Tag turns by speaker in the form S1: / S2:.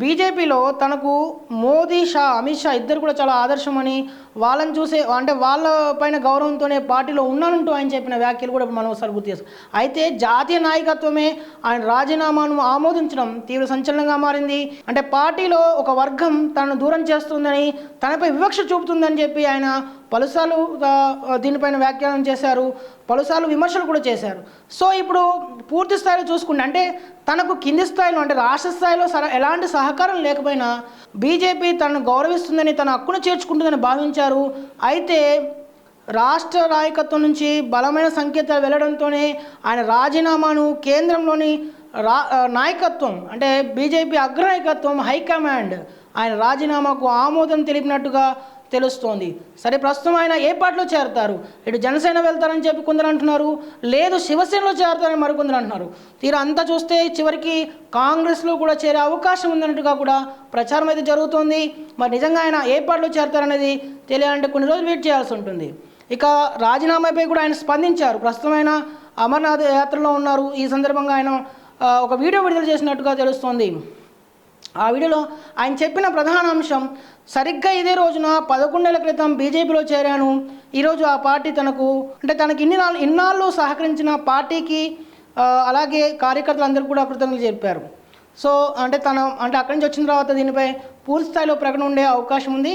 S1: బీజేపీలో తనకు మోదీ, అమిత్ షా ఇద్దరు కూడా చాలా ఆదర్శమని, వాళ్ళని చూసే అంటే వాళ్ళ పైన గౌరవంతోనే పార్టీలో ఉన్నానంటూ ఆయన చెప్పిన వ్యాఖ్యలు కూడా మనం ఒకసారి గుర్తు చేస్తాం. అయితే జాతీయ నాయకత్వమే ఆయన రాజీనామాను ఆమోదించడం తీవ్ర సంచలనంగా మారింది. అంటే పార్టీలో ఒక వర్గం తనను దూరం చేస్తుందని, తనపై వివక్ష చూపుతుందని చెప్పి ఆయన పలుసార్లు దీనిపైన వ్యాఖ్యానం చేశారు, పలుసార్లు విమర్శలు కూడా చేశారు. సో ఇప్పుడు పూర్తి స్థాయిలో చూసుకుంటే అంటే తనకు కింది స్థాయిలో అంటే రాష్ట్ర స్థాయిలో ఎలాంటి సహకారం లేకపోయినా బీజేపీ తనను గౌరవిస్తుందని, తన హక్కును చేర్చుకుంటుందని భావించారు. అయితే రాష్ట్ర నాయకత్వం నుంచి బలమైన సంకేతాలు వెళ్లడంతోనే ఆయన రాజీనామాను కేంద్రంలోని నాయకత్వం అంటే బీజేపీ అగ్రనాయకత్వం హైకమాండ్ ఆయన రాజీనామాకు ఆమోదం తెలిపినట్టుగా తెలుస్తోంది. సరే, ప్రస్తుతం ఆయన ఏ పార్టీలో చేరతారు? ఇటు జనసేన వెళ్తారని చెప్పి కొందరు అంటున్నారు, లేదు శివసేనలో చేరతారని మరికొందరు అంటున్నారు. తీరా అంతా చూస్తే చివరికి కాంగ్రెస్లో కూడా చేరే అవకాశం ఉందన్నట్టుగా కూడా ప్రచారం అయితే జరుగుతోంది. మరి నిజంగా ఆయన ఏ పార్టీలో చేరతారనేది తెలియాలంటే కొన్ని రోజులు వెయిట్ చేయాల్సి ఉంటుంది. ఇక రాజీనామాపై కూడా ఆయన స్పందించారు. ప్రస్తుతం ఆయన అమర్నాథ్ యాత్రలో ఉన్నారు. ఈ సందర్భంగా ఆయన ఒక వీడియో విడుదల చేసినట్టుగా తెలుస్తోంది. ఆ వీడియోలో ఆయన చెప్పిన ప్రధాన అంశం, సరిగ్గా ఇదే రోజున 11 నెలల క్రితం బీజేపీలో చేరాను. ఈరోజు ఆ పార్టీ తనకి ఇన్నాళ్ళు సహకరించిన పార్టీకి అలాగే కార్యకర్తలందరూ కూడా కృతజ్ఞతలు చెప్పారు. సో అంటే అక్కడి నుంచి వచ్చిన తర్వాత దీనిపై పూర్తి స్థాయిలో ప్రకటన ఉండే అవకాశం ఉంది.